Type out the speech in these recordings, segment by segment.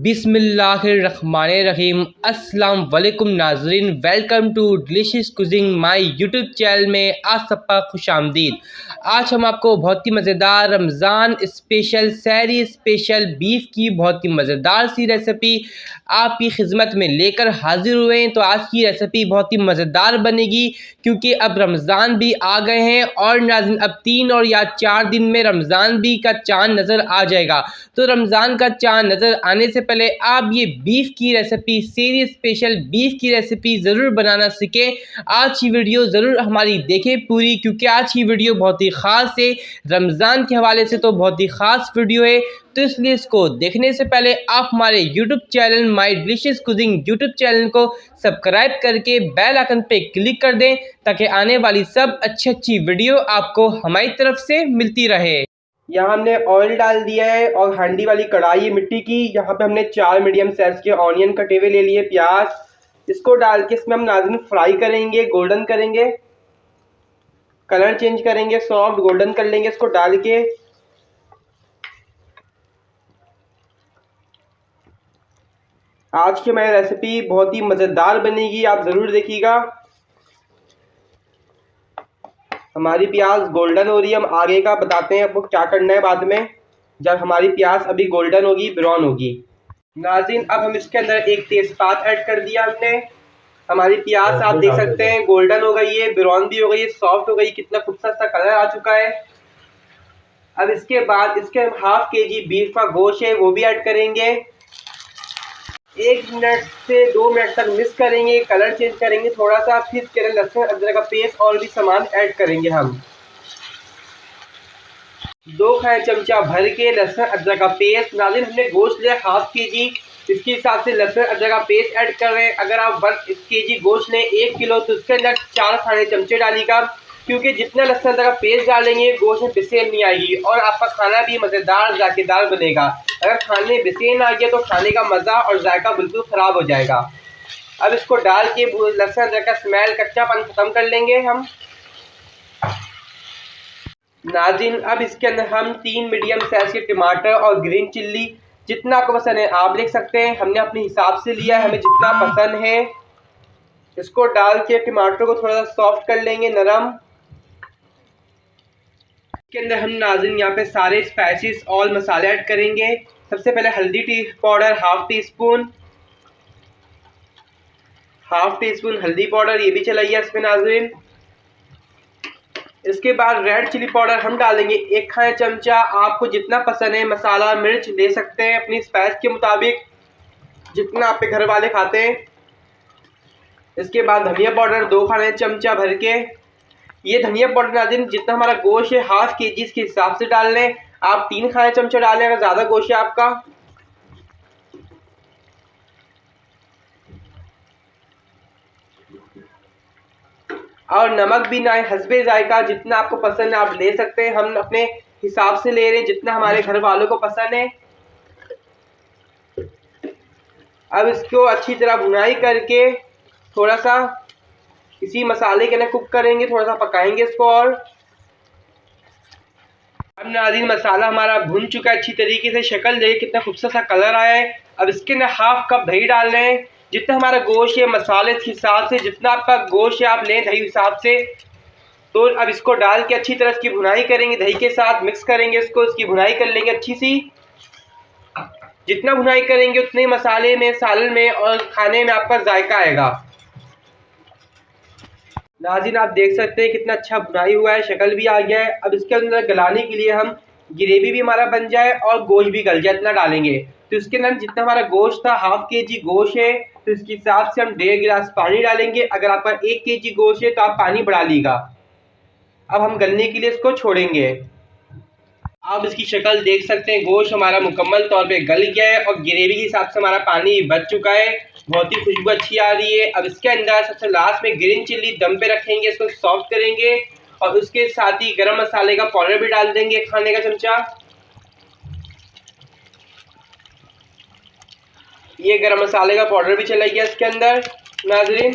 बिस्मिल्लाहिर्रहमानिर्रहीम। अस्सलाम वालेकुम नाजरीन, welcome to delicious cuisine my YouTube channel में आप सबका खुश आमदीद। आज हम आपको बहुत ही मज़ेदार रमज़ान स्पेशल सहरी स्पेशल बीफ की बहुत ही मज़ेदार सी रेसिपी आपकी खिदमत में लेकर हाजिर हुए हैं। तो आज की रेसिपी बहुत ही मज़ेदार बनेगी क्योंकि अब रमज़ान भी आ गए हैं और नाज़रीन अब 3 और या 4 दिन में रमज़ान भी का चाँद नज़र आ जाएगा। तो रमज़ान का चाँद नज़र आने से पहले आप ये बीफ की रेसिपी सहरी स्पेशल बीफ की रेसिपी ज़रूर बनाना सीखें। आज की वीडियो ज़रूर हमारी देखें पूरी, क्योंकि आज की वीडियो बहुत ही ख़ास है। रमज़ान के हवाले से तो बहुत ही ख़ास वीडियो है, तो इसलिए इसको देखने से पहले आप हमारे YouTube channel my delicious cuisine YouTube channel को सब्सक्राइब करके बेल आइकन पे क्लिक कर दें ताकि आने वाली सब अच्छी वीडियो आपको हमारी तरफ से मिलती रहे। यहाँ हमने ऑयल डाल दिया है और हांडी वाली कढ़ाई है मिट्टी की। यहाँ पे हमने 4 मीडियम साइज के ऑनियन कटे हुए ले लिए, प्याज। इसको डाल के इसमें हम नाज़रीन फ्राई करेंगे, गोल्डन करेंगे, कलर चेंज करेंगे, सॉफ्ट गोल्डन कर लेंगे इसको डाल के। आज की हमारी रेसिपी बहुत ही मज़ेदार बनेगी, आप ज़रूर देखिएगा। हमारी प्याज गोल्डन हो रही है, हम आगे का बताते हैं आपको क्या करना है बाद में, जब हमारी प्याज अभी गोल्डन होगी, ब्राउन होगी। नाज़रीन अब हम इसके अंदर एक तेज़पात ऐड कर दिया हमने। हमारी प्याज आप देख सकते हैं गोल्डन हो गई है, ब्राउन भी हो गई है, सॉफ्ट हो गई, कितना खूबसूरत सा कलर आ चुका है। अब इसके बाद इसके हम हाफ केजी बीफ का गोश्त है वो भी ऐड करेंगे। 1 मिनट से 2 मिनट तक मिक्स करेंगे, कलर चेंज करेंगे थोड़ा सा, फिर इसके अंदर लहसुन अदरक का पेस्ट और भी सामान ऐड करेंगे हम। 2 खाने चमचा भर के लहसुन अदरक का पेस्ट। नाज़रीन हमने गोश्त लिया हाफ केजी, इसके हिसाब से लहसुन अदरक का पेस्ट ऐड कर रहे हैं। अगर आप 1 केजी गोश्त लें 1 किलो तो उसके अंदर 4 खाने चमचे डालिएगा, क्योंकि जितना लहसुन अदरक का पेस्ट डालेंगे गोश्त में बिसेन नहीं आएगी और आपका खाना भी मज़ेदार जायकेदार बनेगा। अगर खाने में बिसेन आ गया तो खाने का मज़ा और जायका बिल्कुल ख़राब हो जाएगा। अब इसको डाल के लहसुन अदरक का स्मेल कच्चापन ख़त्म कर लेंगे हम। नाज़रीन अब इसके अंदर हम 3 मीडियम साइज़ के टमाटर और ग्रीन चिल्ली, जितना आपको पसंद है आप देख सकते हैं, हमने अपने हिसाब से लिया है, हमें जितना पसंद है। इसको डाल के टमाटर को थोड़ा सा सॉफ्ट कर लेंगे, नरम। इसके अंदर हम नाज़रीन यहाँ पे सारे स्पाइसेस और मसाले ऐड करेंगे। सबसे पहले हल्दी पाउडर हाफ टी स्पून हल्दी पाउडर, ये भी चलाइए इसमें नाज़रीन। इसके बाद रेड चिली पाउडर हम डालेंगे 1 खाने चमचा। आपको जितना पसंद है मसाला मिर्च ले सकते हैं अपनी स्पाइस के मुताबिक, जितना आपके घर वाले खाते हैं। इसके बाद धनिया पाउडर 2 खाने चमचा भर के। ये धनिया पाउडर नाज़रीन जितना हमारा गोश्त है हाफ केजी इसके हिसाब से डाल लें। आप 3 खाने चमचा डालें अगर ज़्यादा गोश्त है आपका। और नमक भी ना हस्बे जायका, जितना आपको पसंद है आप ले सकते हैं। हम अपने हिसाब से ले रहे हैं जितना हमारे घर वालों को पसंद है। अब इसको अच्छी तरह भुनाई करके थोड़ा सा इसी मसाले के अंदर कुक करेंगे, थोड़ा सा पकाएंगे इसको। और अब नाज़रीन मसाला हमारा भुन चुका है अच्छी तरीके से, शक्ल देखिए कितना खूबसूरत सा कलर आया है। अब इसके अंदर हाफ कप दही डाल रहे हैं। जितना हमारा गोश्त है मसाले के हिसाब से, जितना आपका गोश्त है आप लें दही हिसाब से। तो अब इसको डाल के अच्छी तरह इसकी भुनाई करेंगे, दही के साथ मिक्स करेंगे इसको, इसकी भुनाई कर लेंगे अच्छी सी। जितना भुनाई करेंगे उतने मसाले में, सालन में और खाने में आपका जायका आएगा। नाज़रीन आप देख सकते हैं कितना अच्छा भुनाई हुआ है, शक्ल भी आ गया है। अब इसके अंदर गलाने के लिए हम ग्रेवी भी हमारा बन जाए और गोश्त भी गल जाए इतना डालेंगे। तो इसके अंदर जितना हमारा गोश्त था हाफ केजी गोश्त है तो इसके हिसाब से हम 1.5 गिलास पानी डालेंगे। अगर आपका 1 केजी गोश्त है तो आप पानी बढ़ा लीजिएगा। अब हम गलने के लिए इसको छोड़ेंगे। आप इसकी शक्ल देख सकते हैं, गोश्त हमारा मुकम्मल तौर पे गल गया है और ग्रेवी के हिसाब से हमारा पानी बच चुका है, बहुत ही खुशबू अच्छी आ रही है। अब इसके अंदर सबसे लास्ट में ग्रीन चिल्ली दम पे रखेंगे, इसको सॉफ्ट करेंगे और उसके साथ ही गरम मसाले का पाउडर भी डाल देंगे 1 खाने का चमचा। ये गरम मसाले का पाउडर भी चला गया इसके अंदर नाज़रीन।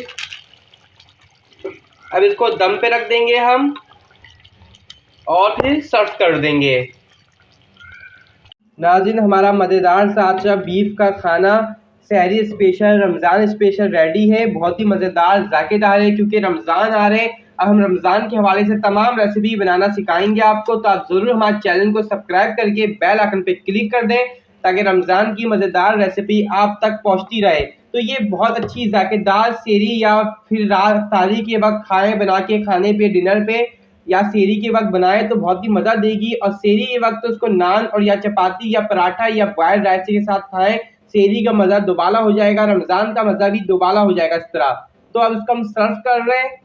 अब इसको दम पे रख देंगे हम और फिर सर्व कर देंगे। नाज़रीन, हमारा मज़ेदार सा आज का बीफ का खाना सहरी स्पेशल, रमज़ान स्पेशल रेडी है। बहुत ही मज़ेदार, ज़ायकेदार है क्योंकि रमज़ान आ रहे हैं। अब हम रमज़ान के हवाले से तमाम रेसिपी बनाना सिखाएंगे आपको, तो आप ज़रूर हमारे चैनल को सब्सक्राइब करके बेल आइकन पे क्लिक कर दें ताकि रमज़ान की मज़ेदार रेसिपी आप तक पहुँचती रहे। तो ये बहुत अच्छी ज़ायकेदार सेहरी या फिर रात इफ्तारी के वक्त खाएँ बना के खाने पे, डिनर पे या सेहरी के वक्त बनाएं तो बहुत ही मज़ा देगी। और सेहरी के वक्त तो उसको नान और या चपाती या पराठा या बॉयल्ड राइस के साथ खाएं, सेहरी का मज़ा दोबाला हो जाएगा, रमज़ान का मज़ा भी दोबाला हो जाएगा इस तरह। तो अब इसको हम सर्व कर रहे हैं।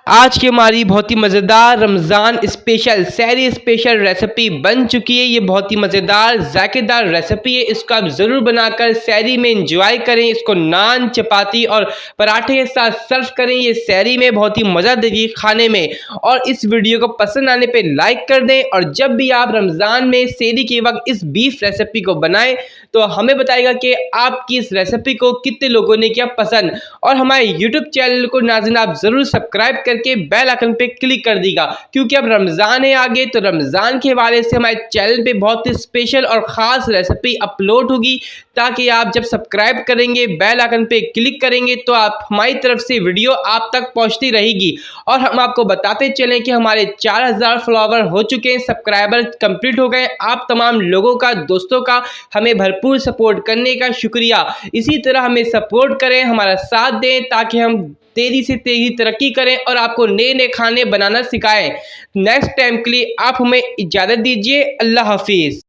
आज की हमारी बहुत ही मज़ेदार रमज़ान स्पेशल सहरी स्पेशल रेसिपी बन चुकी है। ये बहुत ही मज़ेदार ज़ायकेदार रेसिपी है। इसको आप ज़रूर बनाकर सहरी में इंजॉय करें। इसको नान, चपाती और पराठे के साथ सर्व करें। ये सहरी में बहुत ही मज़ा देगी खाने में। और इस वीडियो को पसंद आने पे लाइक कर दें। और जब भी आप रमज़ान में सहरी के वक्त इस बीफ रेसिपी को बनाएं तो हमें बताएगा कि आपकी इस रेसिपी को कितने लोगों ने किया पसंद। और हमारे यूट्यूब चैनल को नाज़रीन आप ज़रूर सब्सक्राइब करके बेल आइकन पे क्लिक कर दीजिएगा क्योंकि अब रमज़ान है आगे, तो रमज़ान के हवाले से हमारे चैनल पे बहुत ही स्पेशल और ख़ास रेसिपी अपलोड होगी, ताकि आप जब सब्सक्राइब करेंगे, बेल आइकन पे क्लिक करेंगे तो आप हमारी तरफ से वीडियो आप तक पहुंचती रहेगी। और हम आपको बताते चलें कि हमारे 4000 फॉलोवर हो चुके हैं, सब्सक्राइबर कंप्लीट हो गए। आप तमाम लोगों का, दोस्तों का हमें भरपूर सपोर्ट करने का शुक्रिया। इसी तरह हमें सपोर्ट करें, हमारा साथ दें ताकि हम तेजी से तेजी तरक्की करें और आपको नए नए खाने बनाना सिखाएं। नेक्स्ट टाइम के लिए आप हमें इजाज़त दीजिए। अल्लाह हाफिज़।